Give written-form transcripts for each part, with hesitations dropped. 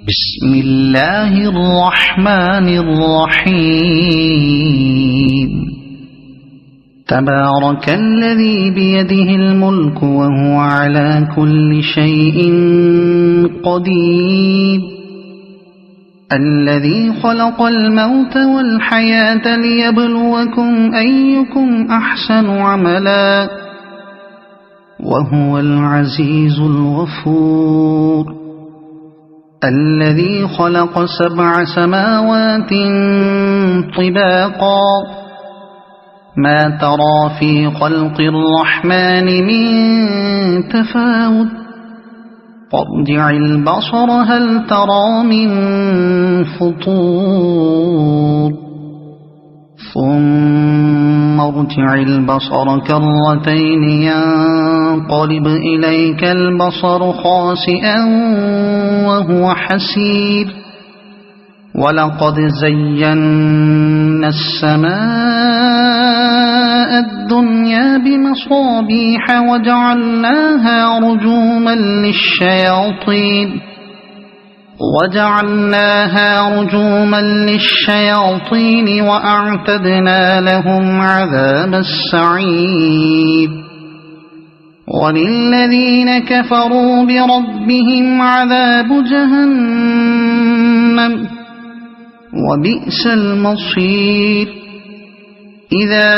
بسم الله الرحمن الرحيم تبارك الذي بيده الملك وهو على كل شيء قدير الذي خلق الموت والحياة ليبلوكم أيكم أحسن عملا وهو العزيز الغفور الذي خلق 7 سماوات طباقا ما ترى في خلق الرحمن من تفاوت فارجع البصر هل ترى من فطور ثم ارجع البصر كرتين ينقلب إليك البصر خاسئا وهو حسير ولقد زينا السماء الدنيا بمصابيح وجعلناها رجوما للشياطين وأعتدنا لهم عذاب السعير وللذين كفروا بربهم عذاب جهنم وبئس المصير إذا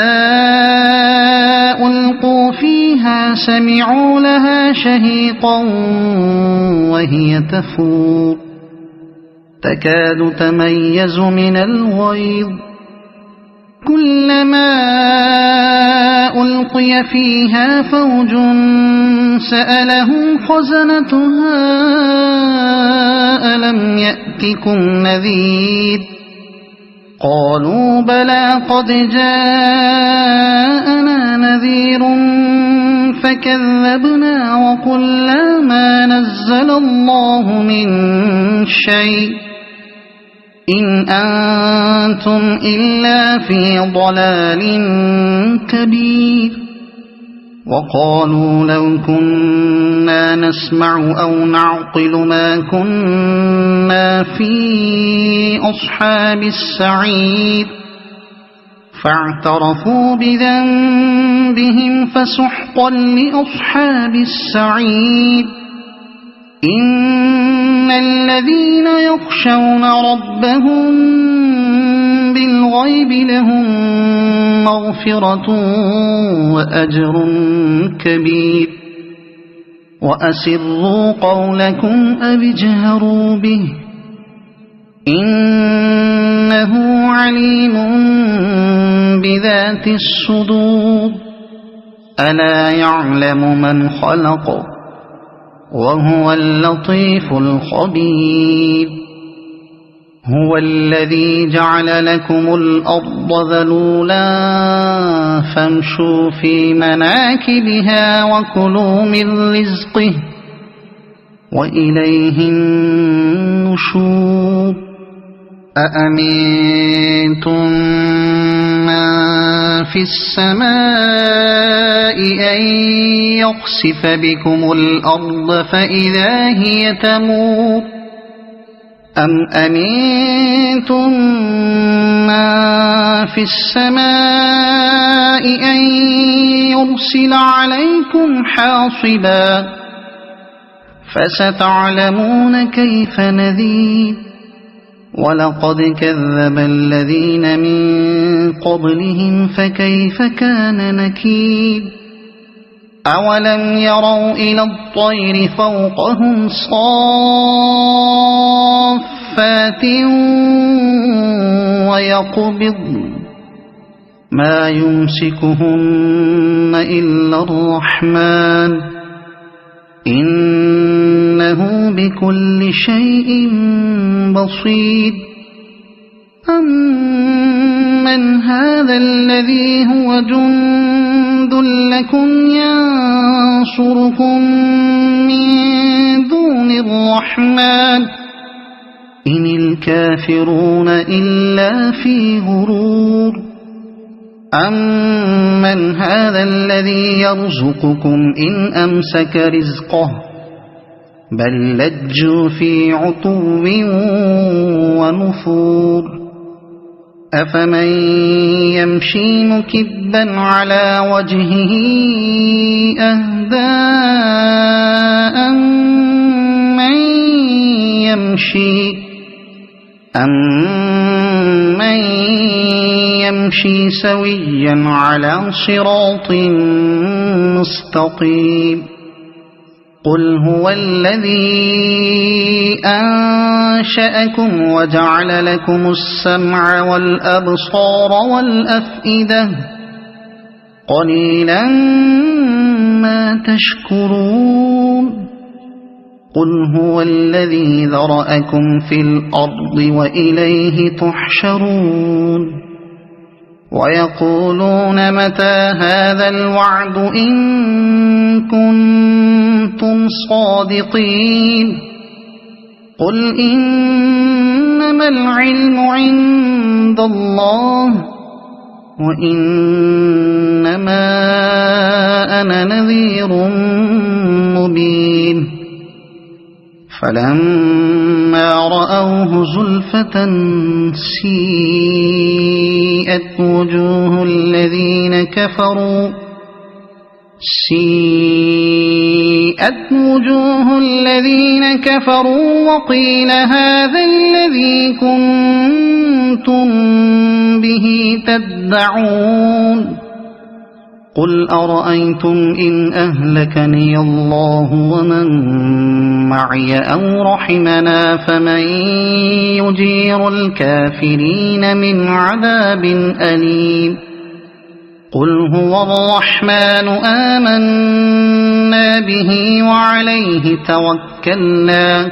ألقوا فيها سمعوا لها شهيقا وهي تفور تكاد تميز من الغيظ كلما ألقي فيها فوج سألهم خزنتها ألم يأتكم نذير قالوا بلى قد جاءنا نذير فكذبنا وقلنا ما نزل الله من شيء إن أنتم إلا في ضلال كبير وقالوا لو كنا نسمع أو نعقل ما كنا في أصحاب السعير فاعترفوا بذنبهم فسحقا لأصحاب السعير إن الذين يخشون ربهم بالغيب لهم مغفرة وأجر كبير وأسروا قولكم أو اجهروا به إنه عليم بذات الصدور ألا يعلم من خلق وهو اللطيف الخبير هو الذي جعل لكم الأرض ذلولا فامشوا في مناكبها وكلوا من رزقه وإليه النشور أأمنتم من في السماء أن يخسف بكم الأرض فإذا هي تمور أم أمنتم من في السماء أن يرسل عليكم حاصبا فستعلمون كيف نذير ولقد كذب الذين من قبلهم فكيف كان نكير أولم يروا إلى الطير فوقهم صافات ويقبضن ما يمسكهن إلا الرحمن إنه بكل شيء بصير أمن هذا الذي هو جند لكم ينصركم من دون الرحمن إن الكافرون إلا في غرور أمن هذا الذي يرزقكم إن أمسك رزقه بل لجوا في عتو ونفور أفمن يمشي مكبا على وجهه أهدى أمن يمشي سويا على صراط مستقيم قل هو الذي أنشأكم وجعل لكم السمع والأبصار والأفئدة قليلا ما تشكرون قل هو الذي ذرأكم في الأرض وإليه تحشرون ويقولون متى هذا الوعد إن كنتم صادقين قل إنما العلم عند الله وإنما أنا نذير مبين فلما رأوه زلفة سيئت وجوه الذين كفروا وقيل هذا الذي كنتم به تدعون قل أرأيتم إن أهلكني الله ومن معي أو رحمنا فمن يجير الكافرين من عذاب أليم قل هو الرحمن آمنا به وعليه توكلنا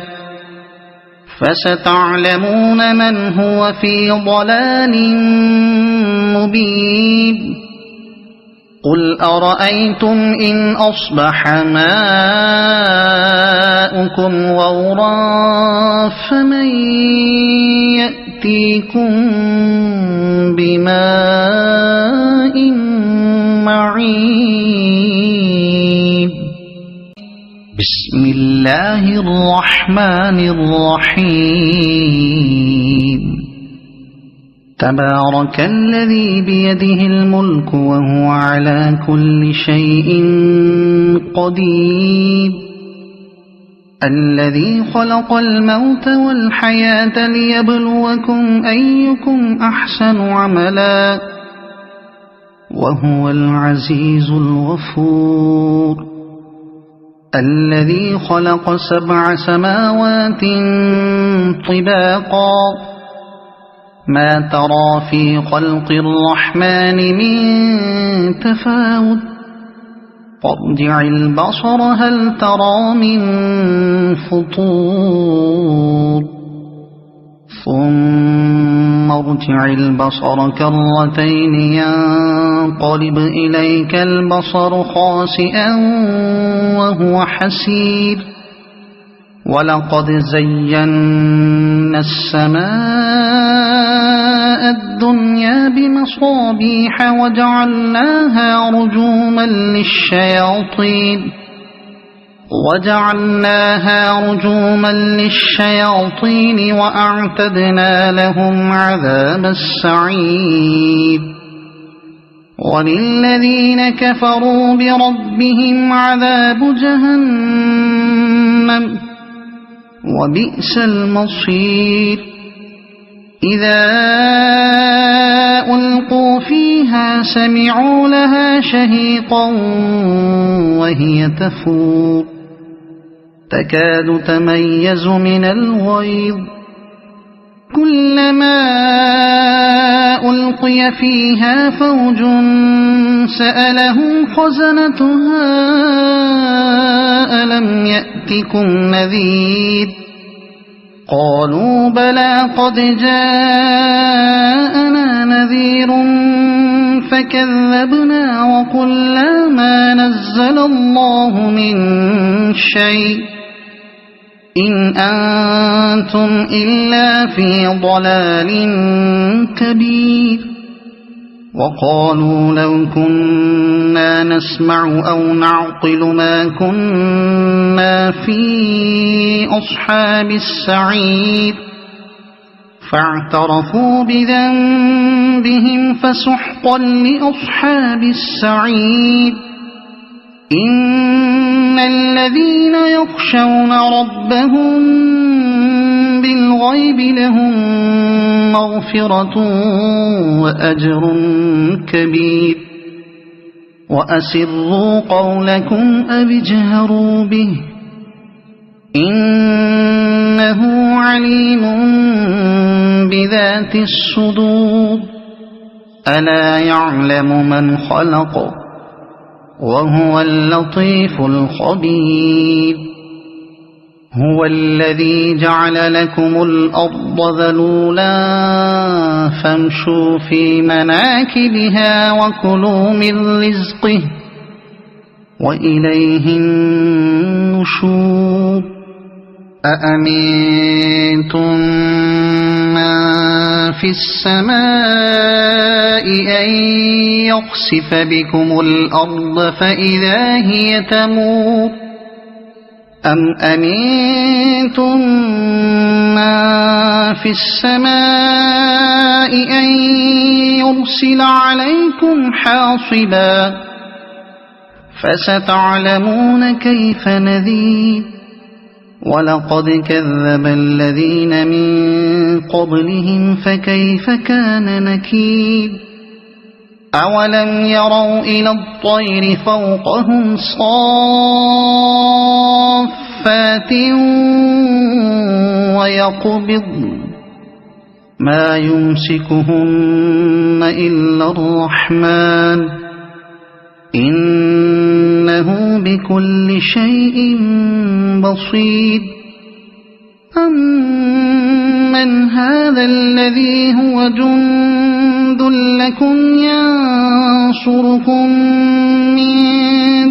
فستعلمون من هو في ضلال مبين قل أرأيتم إن أصبح ماؤكم غورا فمن يأتيكم بماء معين بسم الله الرحمن الرحيم تبارك الذي بيده الملك وهو على كل شيء قدير الذي خلق الموت والحياة ليبلوكم أيكم أحسن عملا وهو العزيز الغفور الذي خلق 7 سماوات طباقا ما ترى في خلق الرحمن من تفاوت فارجع البصر هل ترى من فطور ثم ارجع البصر كرتين ينقلب إليك البصر خاسئا وهو حسير ولقد زينا السماء الدنيا بمصابيح وجعلناها رجوما للشياطين وأعتدنا لهم عذاب السعير وللذين كفروا بربهم عذاب جهنم وبئس المصير إذا ألقوا فيها سمعوا لها شهيقا وهي تفور تكاد تميز من الغيظ كلما ألقي فيها فوج سألهم خزنتها ألم يأتكم نذير قالوا بلى قد جاءنا نذير فكذبنا وقلنا ما نزل الله من شيء إن أنتم إلا في ضلال كبير وقالوا لو كنا نسمع أو نعقل ما كنا في أصحاب السعير فاعترفوا بذنبهم فسحقا لأصحاب السعير إن الذين يخشون ربهم بالغيب لهم مغفرة وأجر كبير وأسروا قولكم أو اجهروا به إنه عليم بذات الصدور ألا يعلم من خلق وهو اللطيف الخبير هو الذي جعل لكم الأرض ذلولا فامشوا في مناكبها وكلوا من رزقه وإليه النشور أأمنتم من في السماء أن يخسف بكم الأرض فإذا هي تمور أم أمنتم من في السماء أن يرسل عليكم حاصبا فستعلمون كيف نذير ولقد كذب الذين من قبلهم فكيف كان نكير أولم يروا إلى الطير فوقهم صافات ويقبضن ما يمسكهن إلا الرحمن إنه بكل شيء بصير أمن هذا الذي هو جند لكم ينصركم من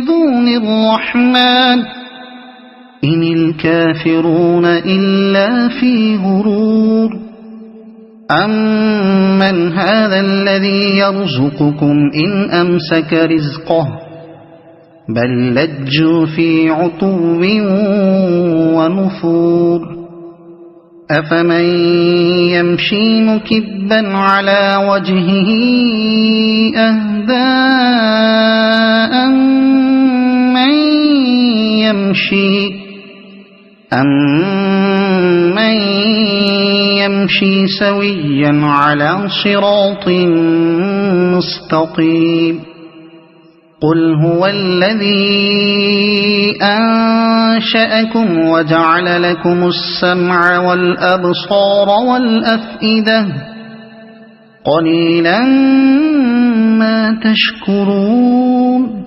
دون الرحمن إن الكافرون إلا في غرور أمن هذا الذي يرزقكم إن أمسك رزقه بل لجوا في عتو ونفور أفمن يمشي مكبا على وجهه أهدى أمن يمشي سويا على صراط مستقيم قل هو الذي أنشأكم وجعل لكم السمع والأبصار والأفئدة قليلا ما تشكرون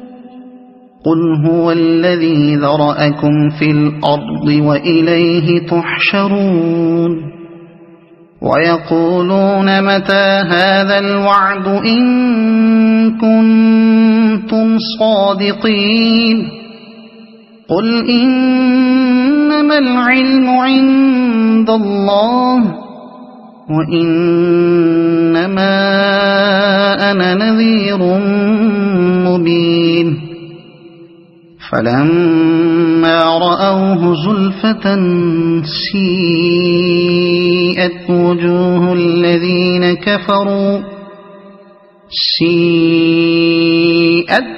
قل هو الذي ذرأكم في الأرض وإليه تحشرون ويقولون متى هذا الوعد إن كنتم صادقين قل إنما العلم عند الله وإنما أنا نذير مبين فلما رأوه زلفة سيئت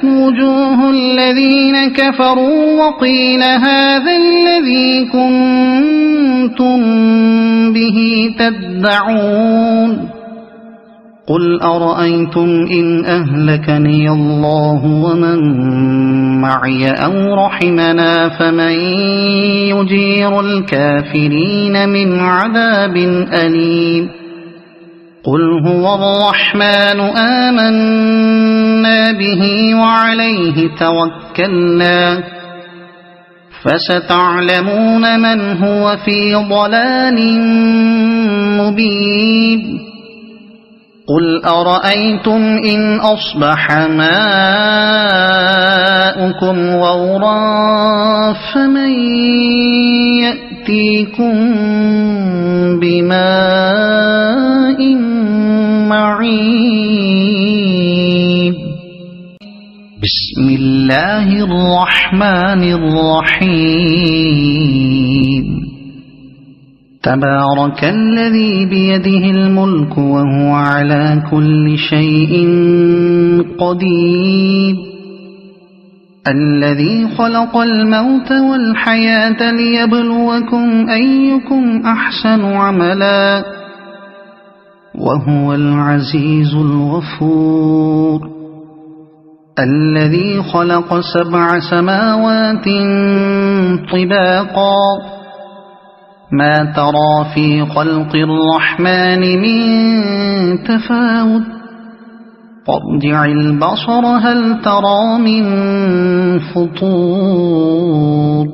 وجوه الذين كفروا وقيل هذا الذي كنتم به تدعون قل أرأيتم إن أهلكني الله ومن معي أو رحمنا فمن يجير الكافرين من عذاب أليم قل هو الرحمن آمنا به وعليه توكلنا فستعلمون من هو في ضلال مبين قل أرأيتم إن أصبح ماؤكم غورا فمن يأتيكم بماء معين الرحمن الرحيم تبارك الذي بيده الملك وهو على كل شيء قدير الذي خلق الموت والحياة ليبلوكم أيكم أحسن عملا وهو العزيز الغفور الذي خلق 7 سماوات طباقا ما ترى في خلق الرحمن من تفاوت فارجع البصر هل ترى من فطور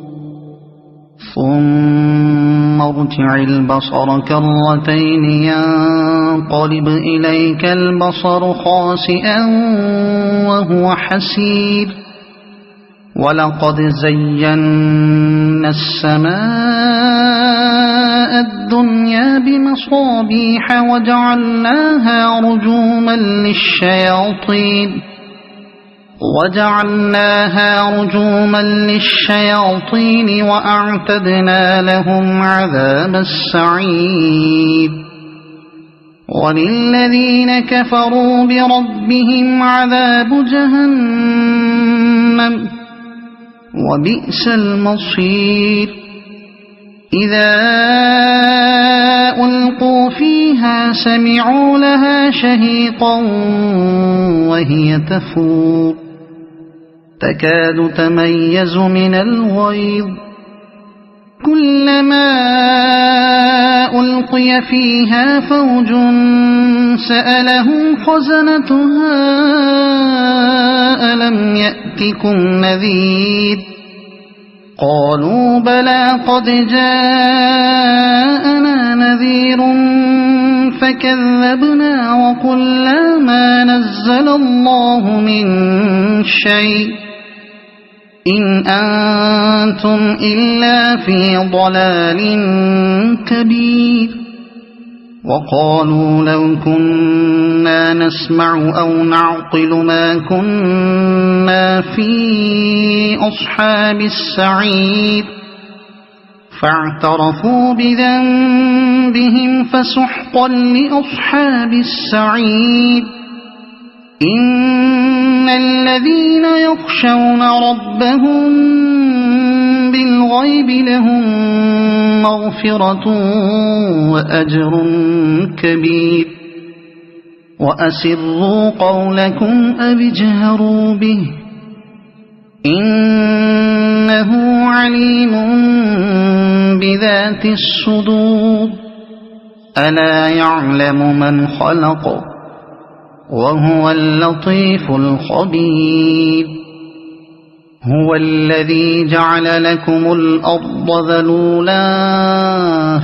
ثم ارجع البصر كرتين ينقلب إليك البصر خاسئا وهو حسير ولقد زينا السماء الدنيا بمصابيح وجعلناها رجوما للشياطين وأعتدنا لهم عذاب السعير وللذين كفروا بربهم عذاب جهنم وبئس المصير إذا ألقوا فيها سمعوا لها شهيقا وهي تفور تكاد تميز من الغيظ كلما ألقي فيها فوج سألهم خزنتها ألم يأتكم نذير قالوا بلى قد جاءنا نذير فكذبنا وقلنا ما نزل الله من شيء إن أنتم إلا في ضلال كبير وقالوا لو كنا نسمع أو نعقل ما كنا في أصحاب السعير فاعترفوا بذنبهم فسحقا لأصحاب السعير إن الذين يخشون ربهم بالغيب لهم مغفرة وأجر كبير وأسروا قولكم أو اجهروا به إنه عليم بذات الصدور ألا يعلم من خلق وهو اللطيف الخبير هو الذي جعل لكم الأرض ذلولا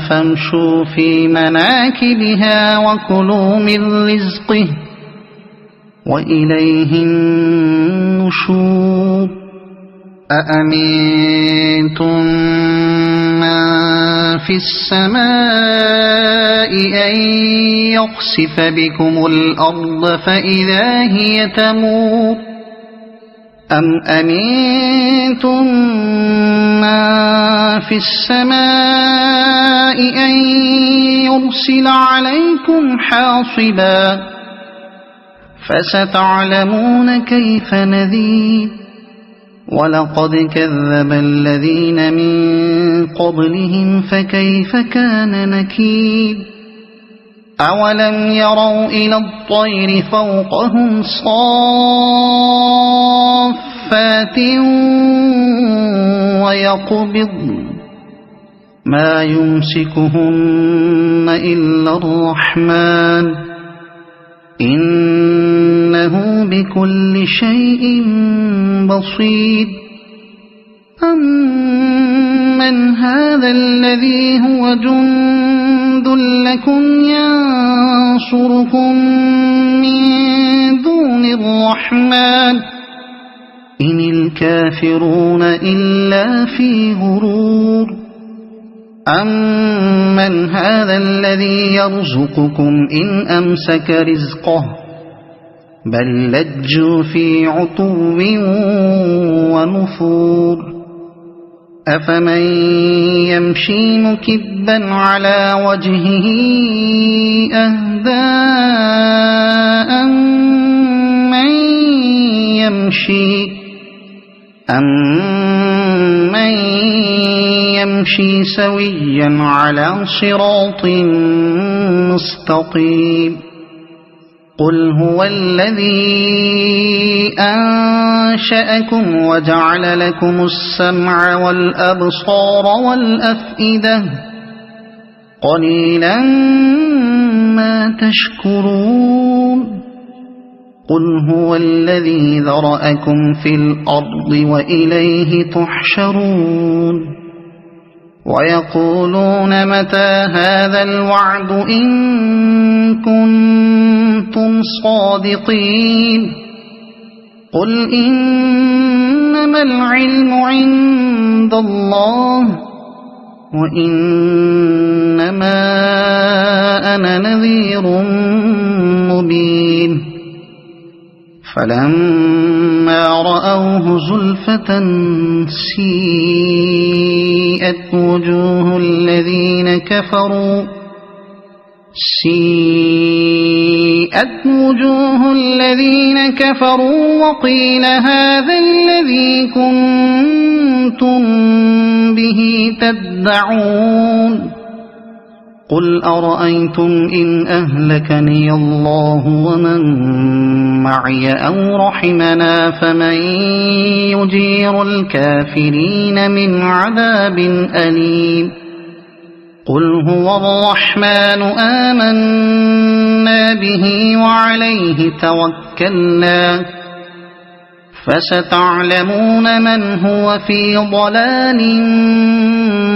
فامشوا في مناكبها وكلوا من رزقه وإليه النشور أأمنتم من في السماء أن يخسف بكم الأرض فإذا هي تمور أم أمنتم من في السماء أن يرسل عليكم حاصبا فستعلمون كيف نذير ولقد كذب الذين من قبلهم فكيف كان نكير أولم يروا إلى الطير فوقهم صافات ويقبضن ما يمسكهن إلا الرحمن إنه بكل شيء بصير أمن هذا الذي هو جند لكم ينصركم من دون الرحمن إن الكافرون إلا في غرور أمن هذا الذي يرزقكم إن أمسك رزقه بل لجوا في عتو ونفور أفمن يمشي مكبا على وجهه أهدى أمن يمشي سويا على صراط مستقيم قل هو الذي أنشأكم وجعل لكم السمع والأبصار والأفئدة قليلا ما تشكرون قل هو الذي ذرأكم في الأرض وإليه تحشرون ويقولون متى هذا الوعد إن كنتم صادقين قل إنما العلم عند الله وإنما أنا نذير مبين فلما رأوه زلفة سيئت وجوه الذين كفروا وقيل هذا الذي كنتم به تدعون قل أرأيتم إن أهلكني الله ومن معي أو رحمنا فمن يجير الكافرين من عذاب أليم قل هو الرحمن آمنا به وعليه توكلنا فستعلمون من هو في ضلال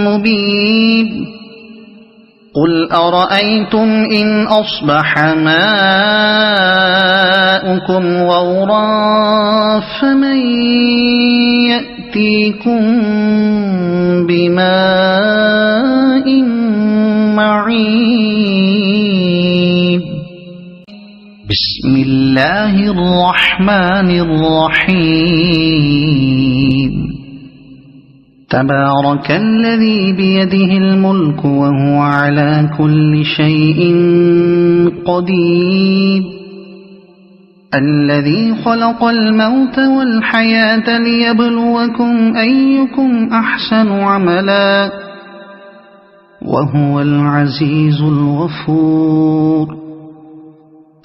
مبين قل أرأيتم إن أصبح ماؤكم غورا فمن يأتيكم بماء معين بسم الله الرحمن الرحيم تبارك الذي بيده الملك وهو على كل شيء قدير الذي خلق الموت والحياة ليبلوكم أيكم أحسن عملا وهو العزيز الغفور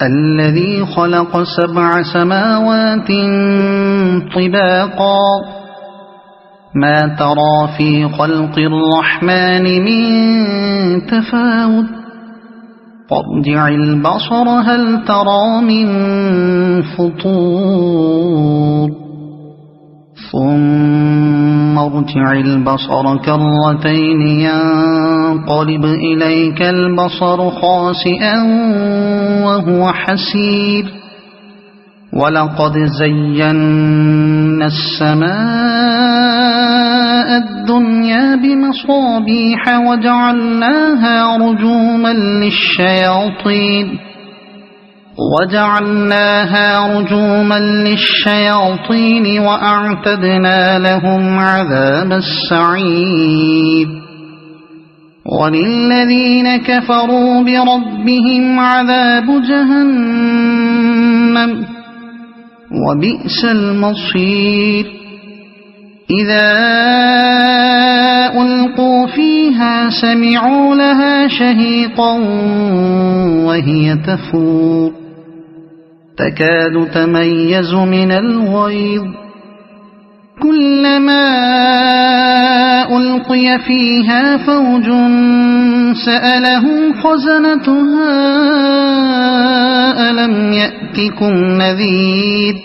الذي خلق 7 سماوات طباقا ما ترى في خلق الرحمن من تفاوت فارجع البصر هل ترى من فطور ثم ارجع البصر كرتين ينقلب إليك البصر خاسئا وهو حسير ولقد زينا السماء الدنيا بمصابيح وجعلناها رجوما للشياطين وأعتدنا لهم عذاب السعير وللذين كفروا بربهم عذاب جهنم وبئس المصير إذا ألقوا فيها سمعوا لها شهيقا وهي تفور تكاد تميز من الغيظ كلما ألقي فيها فوج سألهم خزنتها ألم يأتكم نذير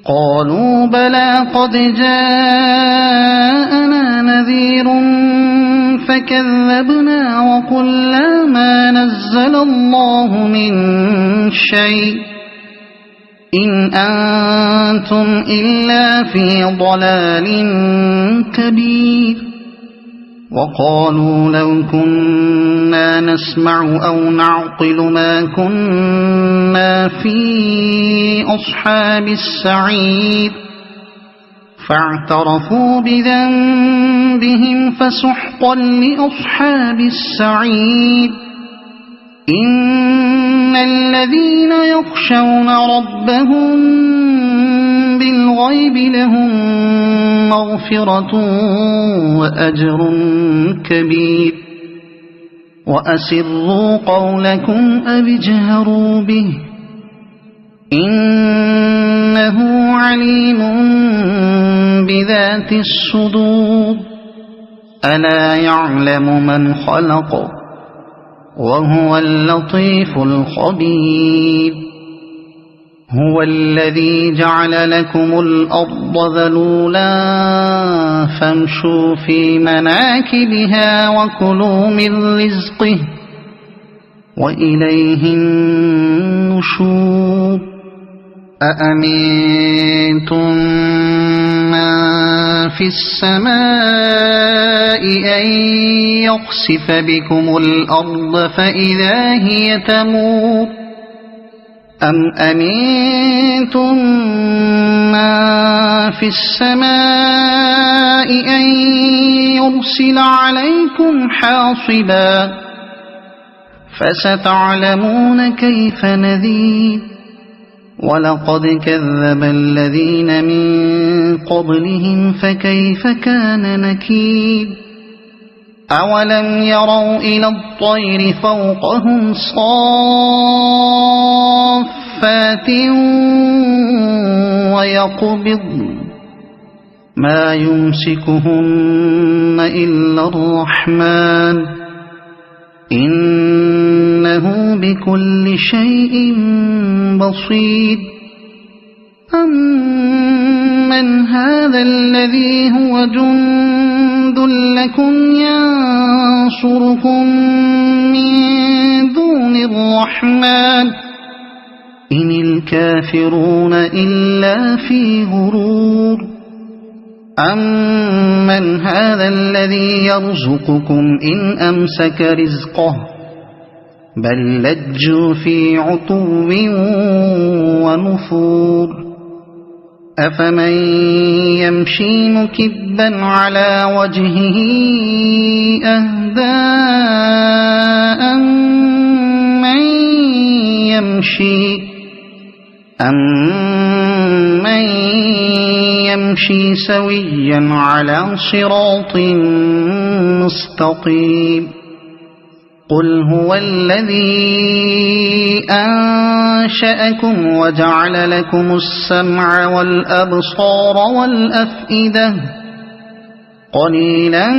قالوا بلى قد جاءنا نذير فكذبنا وقلنا ما نزل الله من شيء إن أنتم إلا في ضلال كبير وقالوا لو كنا نسمع أو نعقل ما كنا في أصحاب السعير فاعترفوا بذنبهم فسحقا لأصحاب السعير إن الذين يخشون ربهم بالغيب لهم مغفرة وأجر كبير وأسروا قولكم أو اجهروا به إنه عليم بذات الصدور ألا يعلم من خلق وهو اللطيف الخبير هو الذي جعل لكم الأرض ذلولا فامشوا في مناكبها وكلوا من رزقه وإليه النشور أأمنتم من في السماء أن يخسف بكم الأرض فإذا هي تمور أم أمنتم من في السماء أن يرسل عليكم حاصبا فستعلمون كيف نذير ولقد كذب الذين من قبلهم فكيف كان نكير أولم يروا إلى الطير فوقهم صافات ويقبضن ما يمسكهن إلا الرحمن إنه بكل شيء بصير أمن هذا الذي هو جند لكم ينصركم من دون الرحمن إن الكافرون إلا في غرور أمن هذا الذي يرزقكم إن أمسك رزقه بل لجوا في عتو ونفور أفمن يمشي مكبا على وجهه أهدى أمن يمشي سويا على صراط مستقيم قل هو الذي أنشأكم وجعل لكم السمع والأبصار والأفئدة قليلا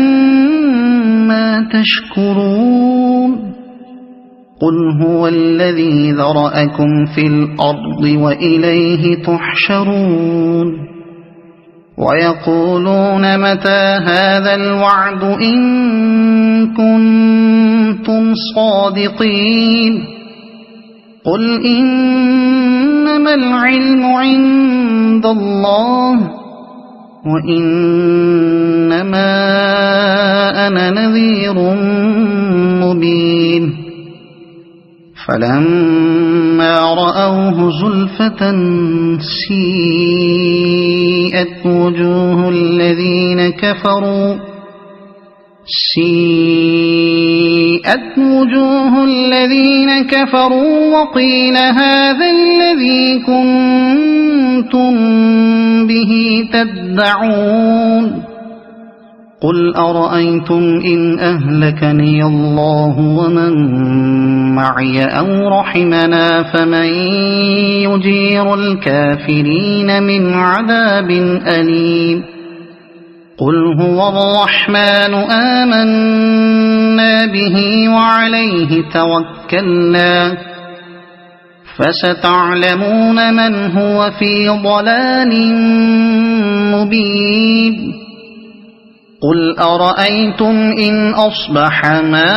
ما تشكرون قل هو الذي ذرأكم في الأرض وإليه تحشرون ويقولون متى هذا الوعد إن كنتم صادقين قل إنما العلم عند الله وإنما أنا نذير مبين فلما رأوه زلفة سيئت وجوه الذين كفروا وقيل هذا الذي كنتم به تدعون قل أرأيتم إن أهلكني الله ومن معي أو رحمنا فمن يجير الكافرين من عذاب أليم قل هو الرحمن آمنا به وعليه توكلنا فستعلمون من هو في ضلال مبين قل أرأيتم إن أصبح ماؤكم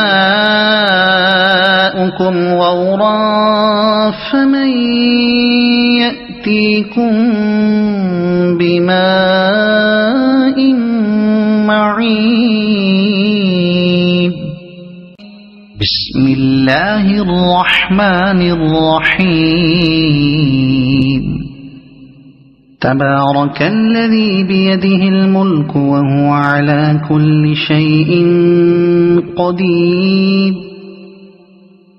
غورا فمن يأتيكم بماء معين بسم الله الرحمن الرحيم تبارك الذي بيده الملك وهو على كل شيء قدير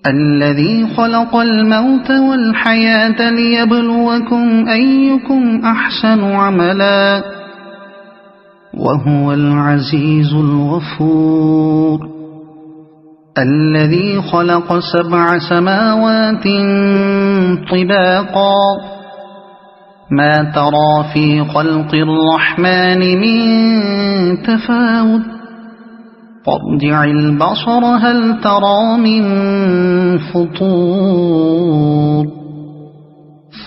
الذي خلق الموت والحياة ليبلوكم أيكم أحسن عملا وهو العزيز الغفور الذي خلق 7 سماوات طباقا ما ترى في خلق الرحمن من تفاوت فارجع البصر هل ترى من فطور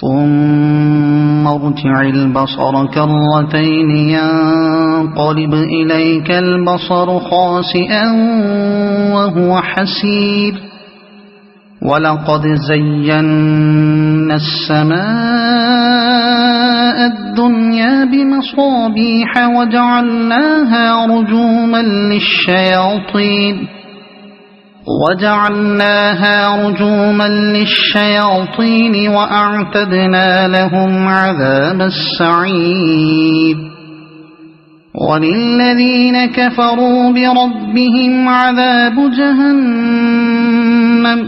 ثم ارجع البصر كرتين ينقلب إليك البصر خاسئا وهو حسير ولقد زينا السماء الدنيا بمصابيح وجعلناها رجوما للشياطين وأعتدنا لهم عذاب السعير وللذين كفروا بربهم عذاب جهنم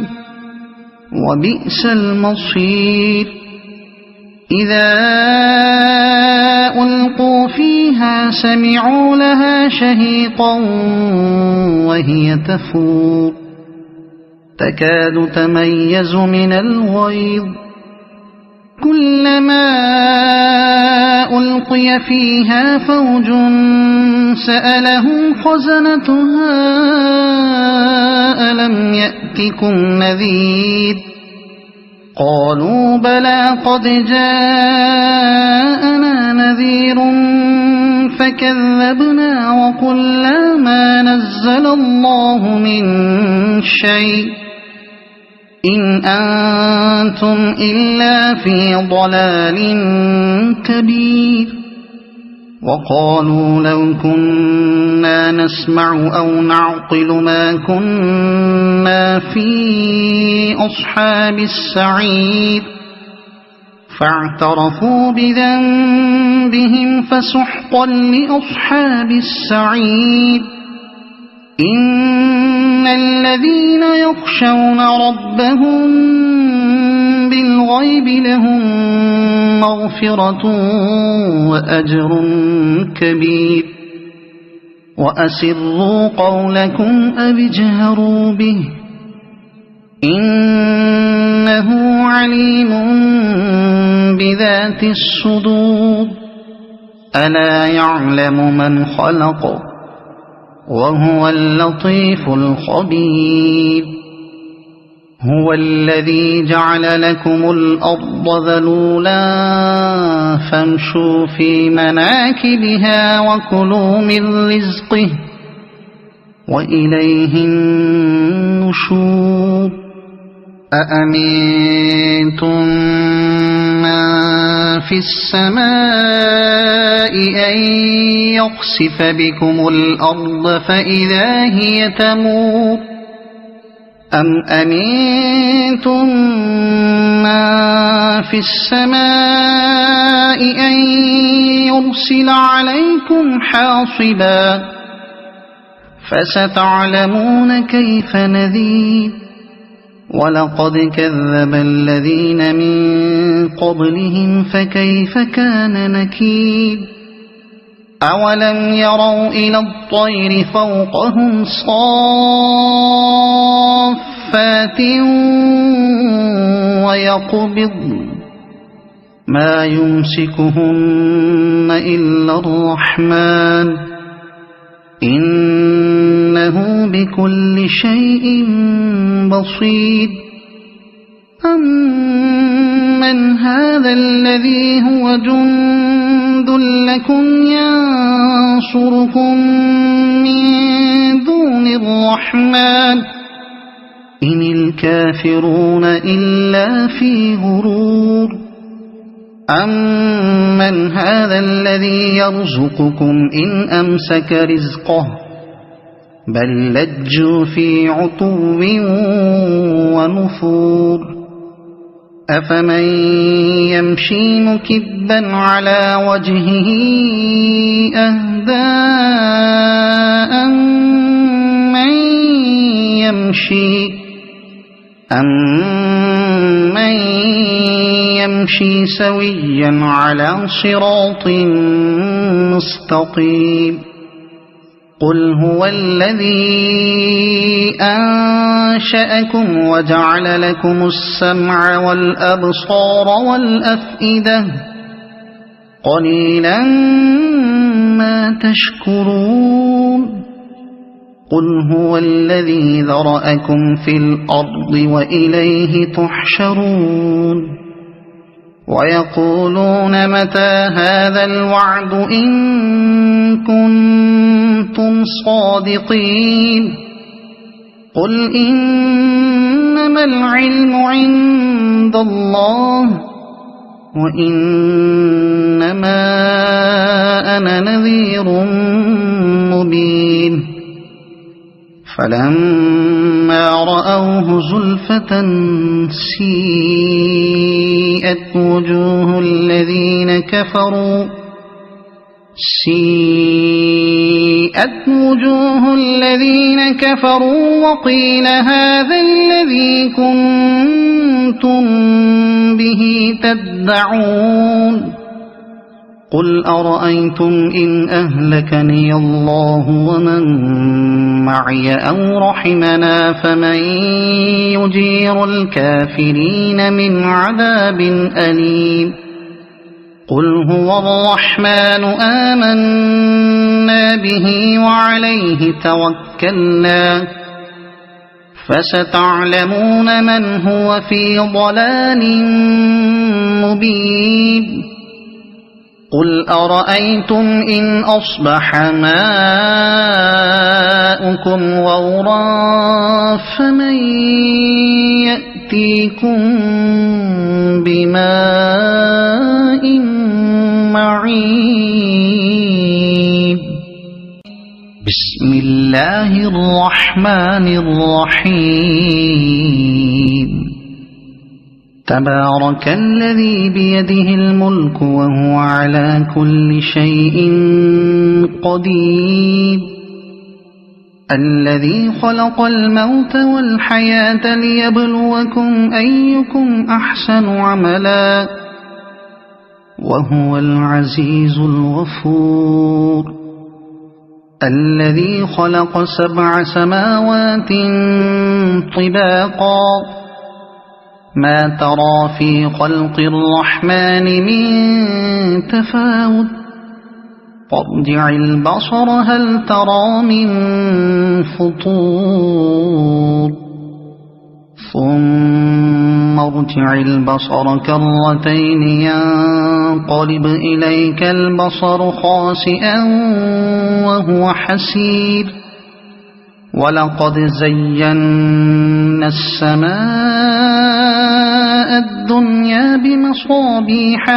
وبئس المصير إذا ألقوا فيها سمعوا لها شهيقا وهي تفور تكاد تميز من الغيظ كلما ألقي فيها فوج سألهم خزنتها ألم يأتكم نذير قالوا بلى قد جاءنا نذير فكذبنا وقلنا ما نزل الله من شيء إن أنتم إلا في ضلال كبير وقالوا لو كنا نسمع أو نعقل ما كنا في أصحاب السعير فاعترفوا بذنبهم فسحقا لأصحاب السعير إن الذين يخشون ربهم بالغيب لهم مغفرة وأجر كبير وأسروا قولكم أو اجهروا به إنه عليم بذات الصدور ألا يعلم من خلق وهو اللطيف الخبير هو الذي جعل لكم الأرض ذلولا فامشوا في مناكبها وكلوا من رزقه وإليه النشور أأمنتم من في السماء أن يخسف بكم الأرض فإذا هي تمور أم أمنتم من في السماء أن يرسل عليكم حاصبا فستعلمون كيف نذير ولقد كذب الذين من قبلهم فكيف كان نكير أولم يروا إلى الطير فوقهم صافات ويقبضن ما يمسكهن إلا الرحمن إنه بكل شيء بصير أمن هذا الذي هو جند لكم ينصركم من دون الرحمن إن الكافرون إلا في غرور أمن هذا الذي يرزقكم إن أمسك رزقه بل لجوا في عتو ونفور أفمن يمشي مكبا على وجهه أهدى أمن يمشي سويا على صراط مستقيم قل هو الذي أنشأكم وجعل لكم السمع والأبصار والأفئدة قليلا ما تشكرون قل هو الذي ذرأكم في الأرض وإليه تحشرون ويقولون متى هذا الوعد إن كنتم صادقين قل إنما العلم عند الله وإنما أنا نذير مبين فلما رأوه زلفة سيئت وجوه الذين كفروا وقيل هذا الذي كنتم به تدعون قل أرأيتم إن أهلكني الله ومن معي أو رحمنا فمن يجير الكافرين من عذاب أليم قل هو الرحمن آمنا به وعليه توكلنا فستعلمون من هو في ضلال مبين قل أرأيتم إن أصبح ماؤكم غورا فمن يأتيكم بماء معين بسم الله الرحمن الرحيم تبارك الذي بيده الملك وهو على كل شيء قدير الذي خلق الموت والحياة ليبلوكم أيكم أحسن عملا وهو العزيز الغفور الذي خلق 7 سماوات طباقا ما ترى في خلق الرحمن من تفاوت فارجع البصر هل ترى من فطور ثم ارجع البصر كرتين ينقلب إليك البصر خاسئا وهو حسير ولقد زينا السماء الدنيا بمصابيح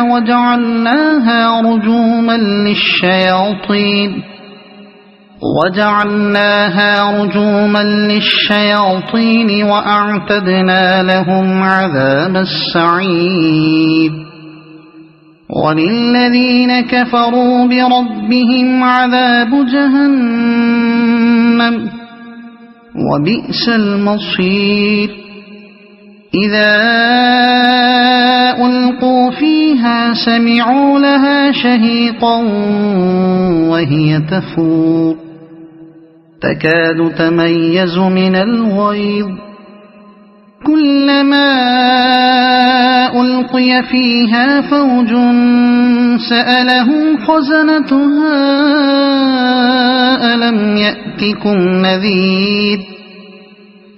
وجعلناها رجوما للشياطين وأعتدنا لهم عذاب السعير وللذين كفروا بربهم عذاب جهنم وبئس المصير إذا ألقوا فيها سمعوا لها شهيقا وهي تفور تكاد تميز من الغيظ كلما ألقي فيها فوج سألهم خزنتها ألم يأتكم نذير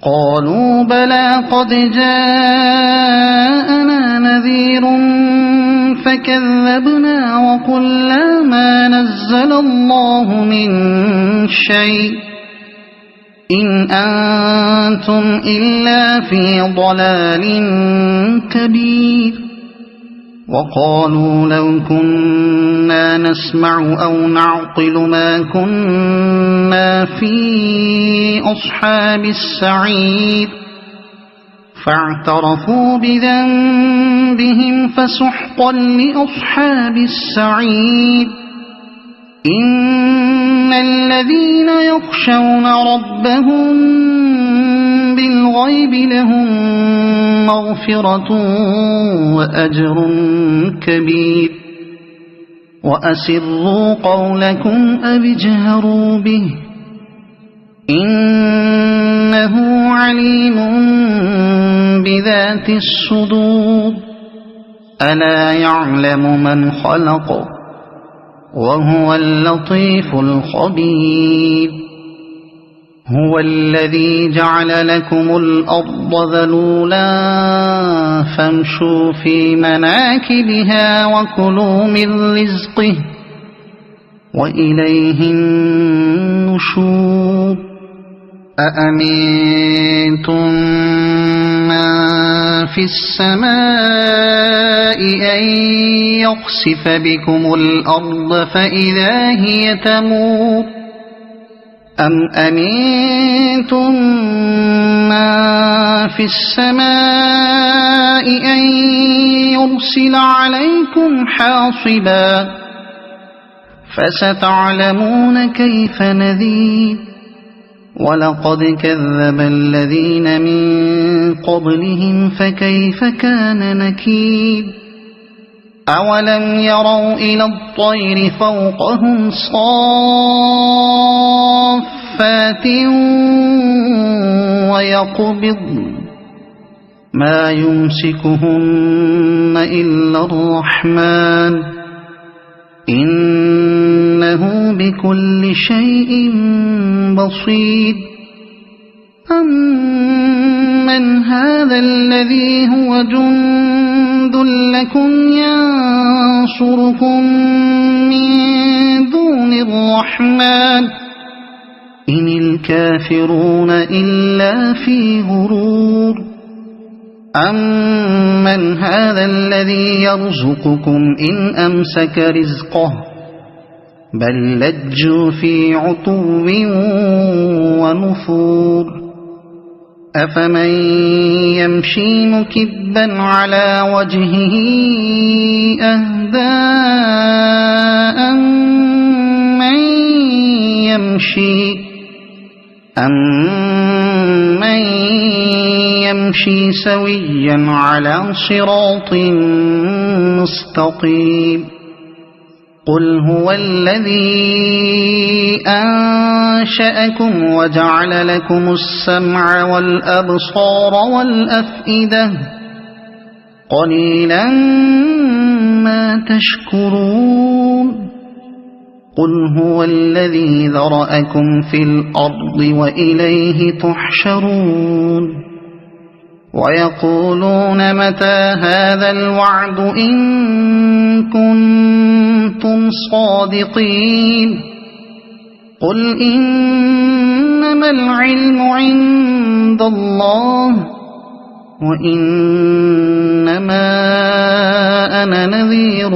قالوا بلى قد جاءنا نذير فكذبنا وقلنا ما نزل الله من شيء إن أنتم إلا في ضلال كبير وقالوا لو كنا نسمع أو نعقل ما كنا في أصحاب السعير فاعترفوا بذنبهم فسحقا لأصحاب السعير إن الذين يخشون ربهم بالغيب لهم مغفرة وأجر كبير وأسروا قولكم أو اجهروا به إنه عليم بذات الصدور ألا يعلم من خلق وهو اللطيف الخبير هو الذي جعل لكم الأرض ذلولا فامشوا في مناكبها وكلوا من رزقه وإليه النشور أأمنتم من في السماء أن يخسف بكم الأرض فإذا هي تمور أم أمنتم من في السماء أن يرسل عليكم حاصبا فستعلمون كيف نذير ولقد كذب الذين من قبلهم فكيف كان نكير أولم يروا إلى الطير فوقهم صافات ويقبضن ما يمسكهن إلا الرحمن إنه بكل شيء بصير أمن هذا الذي هو جند لكم ينصركم من دون الرحمن إن الكافرون إلا في غرور أمن هذا الذي يرزقكم إن أمسك رزقه بل لجوا في عتو ونفور أفمن يمشي مكبا على وجهه أهدى أمن يمشي سويا على صراط مستقيم قل هو الذي أنشأكم وجعل لكم السمع والأبصار والأفئدة قليلا ما تشكرون قل هو الذي ذرأكم في الأرض وإليه تحشرون ويقولون متى هذا الوعد إن كنتم صادقين قل إنما العلم عند الله وإنما أنا نذير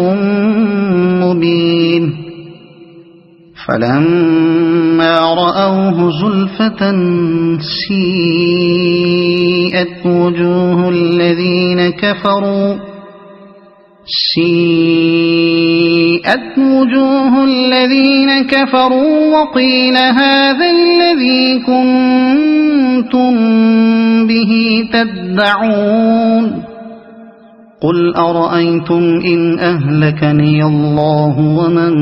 مبين فلما رأوه زلفة سيئت وجوه الذين كفروا وقيل هذا الذي كنتم به تدعون قل أرأيتم إن أهلكني الله ومن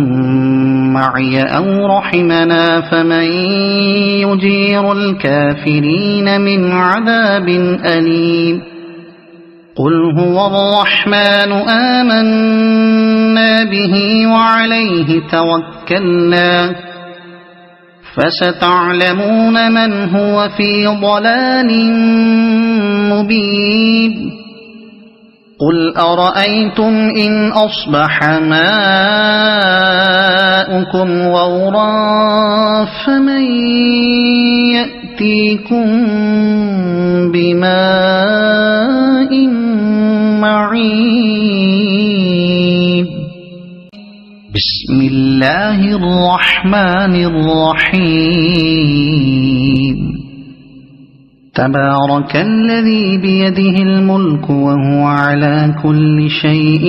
معي أو رحمنا فمن يجير الكافرين من عذاب أليم قل هو الرحمن آمنا به وعليه توكلنا فستعلمون من هو في ضلال مبين قل أرأيتم إن أصبح ماؤكم غورا فمن يأتيكم بماء معين الله الرحمن الرحيم تبارك الذي بيده الملك وهو على كل شيء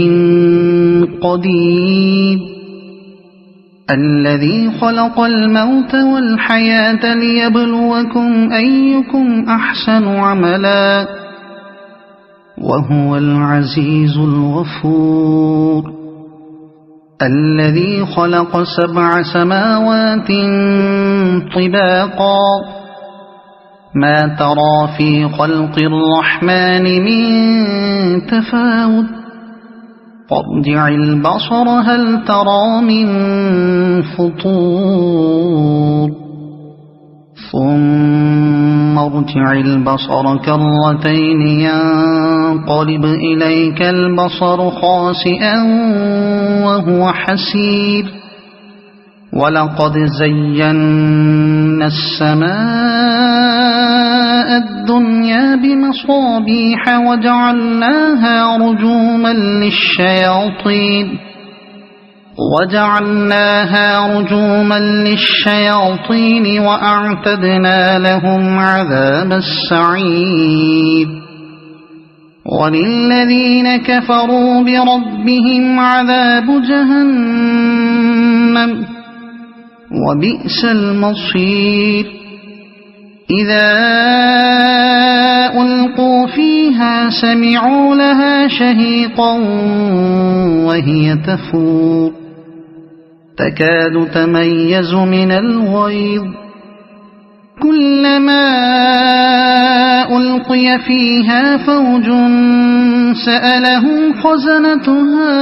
قدير الذي خلق الموت والحياة ليبلوكم أيكم أحسن عملا وهو العزيز الغفور الذي خلق 7 سماوات طباقا ما ترى في خلق الرحمن من تفاوت فارجع البصر هل ترى من فطور ثم ارجع البصر كرتين ينقلب إليك البصر خاسئا وهو حسير ولقد زينا السماء الدنيا بمصابيح وجعلناها رجوما للشياطين وأعتدنا لهم عذاب السعير وللذين كفروا بربهم عذاب جهنم وبئس المصير إذا ألقوا فيها سمعوا لها شهيقا وهي تفور تكاد تميز من الغيظ كلما ألقي فيها فوج سألهم خزنتها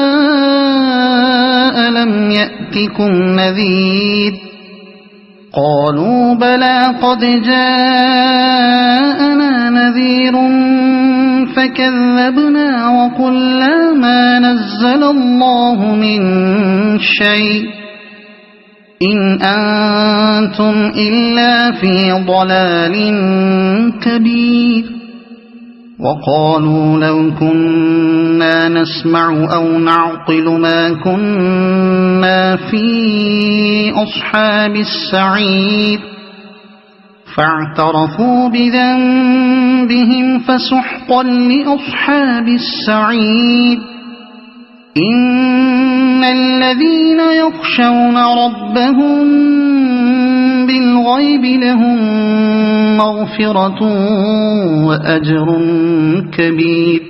ألم يأتكم نذير قالوا بلى قد جاءنا نذير فكذبنا وقلنا ما نزل الله من شيء إن أنتم إلا في ضلال كبير وقالوا لو كنا نسمع أو نعقل ما كنا في أصحاب السعير فاعترفوا بذنبهم فسحقا لأصحاب السعير إن الذين يخشون ربهم بالغيب لهم مغفرة وأجر كبير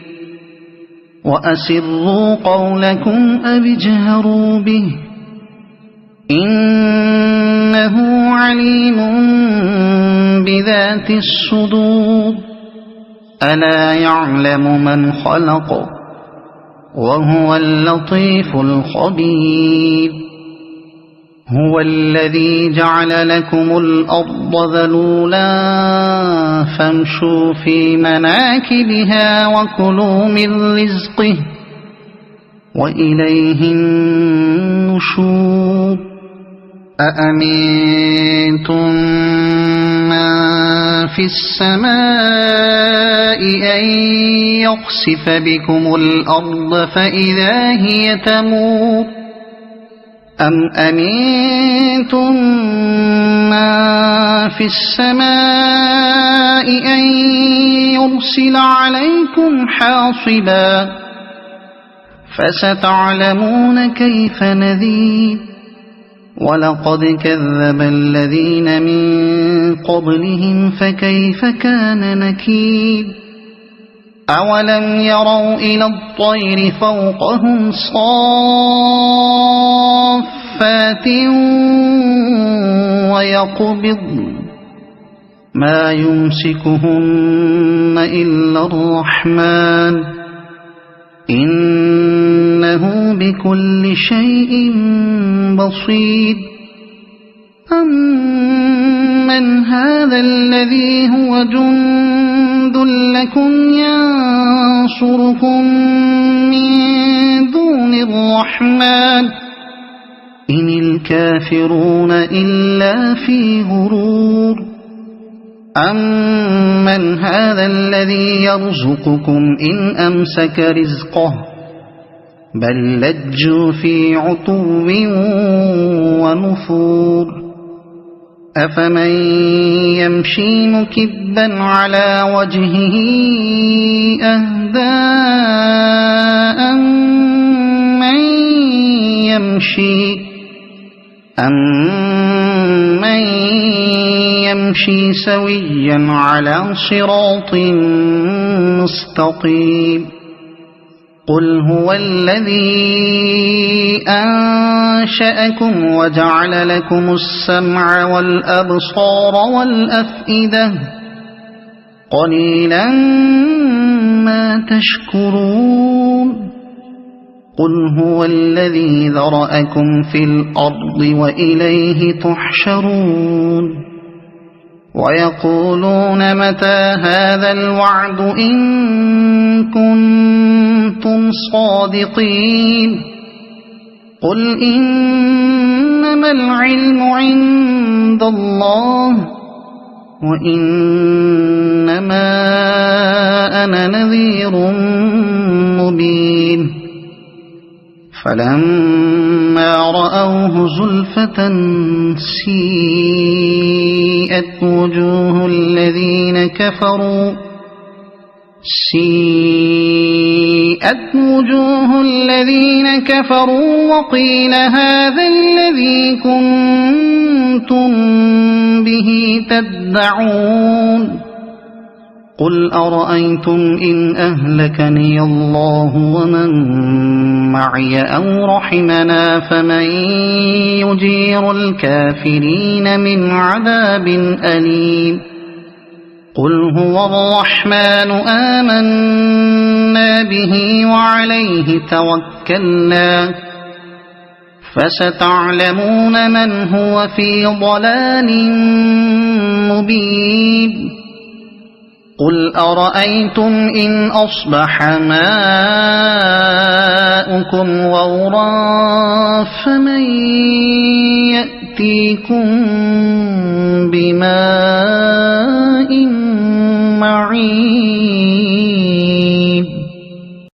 وأسروا قولكم أو اجهروا به إنه عليم بذات الصدور ألا يعلم من خلق وهو اللطيف الخبير هو الذي جعل لكم الأرض ذلولا فامشوا في مناكبها وكلوا من رزقه وإليه النشور أأمنتم من في السماء أن يخسف بكم الأرض فإذا هي تمور أم أمنتم من في السماء أن يرسل عليكم حاصبا فستعلمون كيف نذير ولقد كذب الذين من قبلهم فكيف كان نكير أولم يروا إلى الطير فوقهم صافات ويقبضن ما يمسكهن إلا الرحمن إنه بكل شيء بصير أمن هذا الذي هو جند لكم ينصركم من دون الرحمن إن الكافرون إلا في غرور أمن هذا الذي يرزقكم إن أمسك رزقه بل لجوا في عتو ونفور أفمن يمشي مكبا على وجهه أهدى أمن يمشي سويا على صراط مستقيم قل هو الذي أنشأكم وجعل لكم السمع والأبصار والأفئدة قليلا ما تشكرون قل هو الذي ذرأكم في الأرض وإليه تحشرون ويقولون متى هذا الوعد إن كنتم صادقين قل إنما العلم عند الله وإنما أنا نذير مبين فلما رأوه زلفة سيئت وجوه الذين كفروا وقيل هذا الذي كنتم به تدعون قل أرأيتم إن أهلكني الله ومن معي أو رحمنا فمن يجير الكافرين من عذاب أليم قل هو الرحمن آمنا به وعليه توكلنا فستعلمون من هو في ضلال مبين قل أرأيتم إن أصبح ماؤكم غورا فمن يأتيكم بماء معين